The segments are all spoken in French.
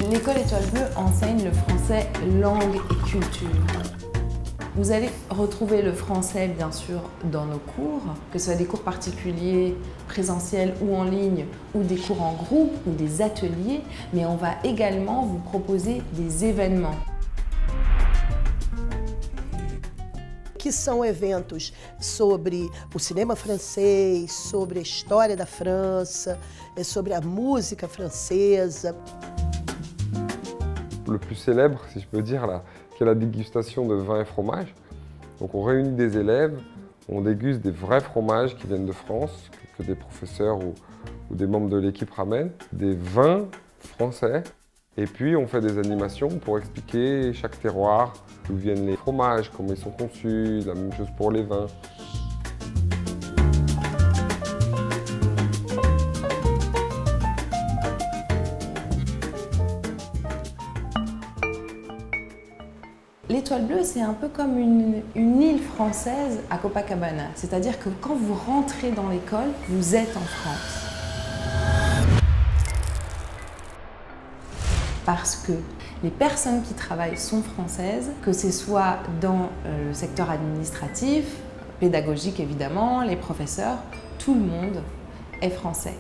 L'école Étoile Bleue enseigne le français langue et culture. Vous allez retrouver le français, bien sûr, dans nos cours, que ce soit des cours particuliers, présentiels ou en ligne, ou des cours en groupe, ou des ateliers, mais on va également vous proposer des événements. Que são eventos sobre o cinema francês, sobre a história da França, sobre a música francesa. Le plus célèbre, si je peux dire, là, qui est la dégustation de vin et fromage. Donc on réunit des élèves, on déguste des vrais fromages qui viennent de France, que des professeurs ou des membres de l'équipe ramènent, des vins français. Et puis on fait des animations pour expliquer chaque terroir, d'où viennent les fromages, comment ils sont conçus, la même chose pour les vins. L'Étoile Bleue, c'est un peu comme une île française à Copacabana. C'est-à-dire que quand vous rentrez dans l'école, vous êtes en France. Parce que les personnes qui travaillent sont françaises, que ce soit dans le secteur administratif, pédagogique évidemment, les professeurs, tout le monde est français.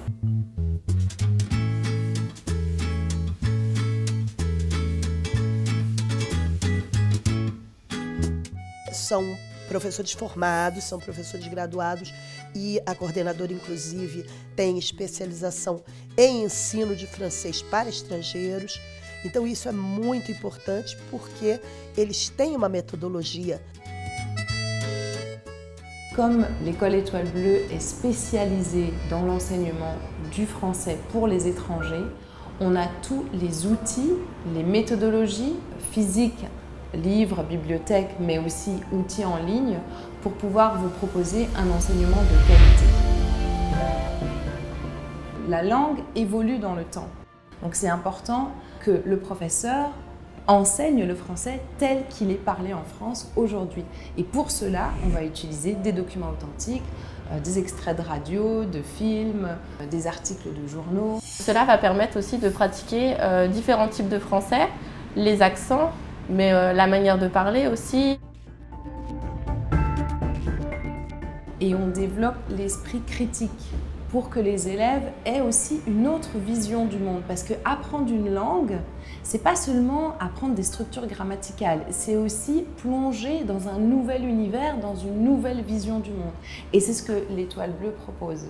São professores formados, são professores graduados e a coordenadora, inclusive, tem especialização em ensino de francês para estrangeiros. Então isso é muito importante porque eles têm uma metodologia. Comme l'école Étoile Bleue est spécialisée dans l'enseignement du français pour les étrangers, on a tous les outils, les méthodologies physiques, livres, bibliothèques, mais aussi outils en ligne pour pouvoir vous proposer un enseignement de qualité. La langue évolue dans le temps, donc c'est important que le professeur enseigne le français tel qu'il est parlé en France aujourd'hui. Et pour cela, on va utiliser des documents authentiques, des extraits de radio, de films, des articles de journaux. Cela va permettre aussi de pratiquer différents types de français, les accents, mais la manière de parler aussi. Et on développe l'esprit critique pour que les élèves aient aussi une autre vision du monde. Parce que apprendre une langue, c'est pas seulement apprendre des structures grammaticales, c'est aussi plonger dans un nouvel univers, dans une nouvelle vision du monde. Et c'est ce que l'Étoile Bleue propose.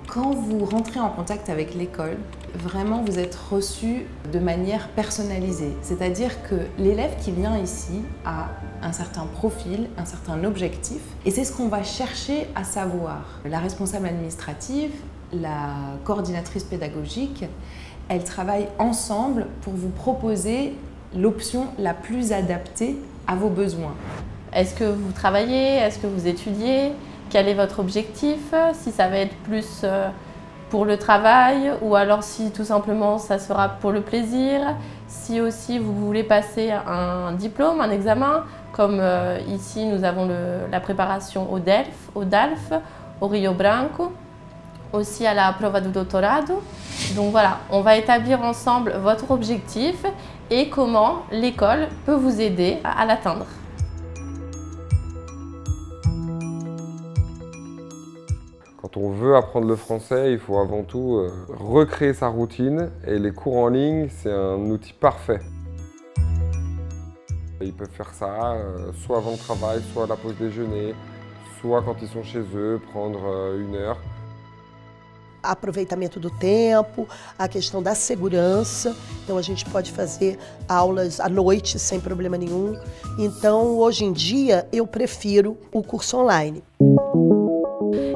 Quand vous rentrez en contact avec l'école, vraiment vous êtes reçu de manière personnalisée. C'est-à-dire que l'élève qui vient ici a un certain profil, un certain objectif, et c'est ce qu'on va chercher à savoir. La responsable administrative, la coordinatrice pédagogique, elles travaillent ensemble pour vous proposer l'option la plus adaptée à vos besoins. Est-ce que vous travaillez? Est-ce que vous étudiez? Quel est votre objectif? Si ça va être plus pour le travail ou alors si tout simplement ça sera pour le plaisir. Si aussi vous voulez passer un diplôme, un examen, comme ici nous avons la préparation au DALF, au Rio Branco, aussi à la Prova do Doutorado. Donc voilà, on va établir ensemble votre objectif et comment l'école peut vous aider à l'atteindre. Quand on veut apprendre le français, il faut avant tout recréer sa routine et les cours en ligne, c'est un outil parfait. Ils peuvent faire ça soit avant le travail, soit à la pause déjeuner, soit quand ils sont chez eux, prendre une heure. Aproveitamento do tempo, a questão da segurança. Então a gente pode fazer aulas à noite sem problema nenhum. Então hoje em dia eu prefiro o curso online.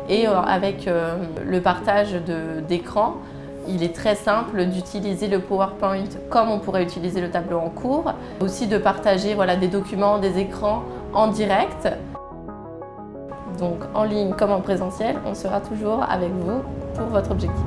Et avec le partage d'écran, il est très simple d'utiliser le PowerPoint comme on pourrait utiliser le tableau en cours. Aussi de partager voilà, des documents, des écrans en direct. Donc en ligne comme en présentiel, on sera toujours avec vous pour votre objectif.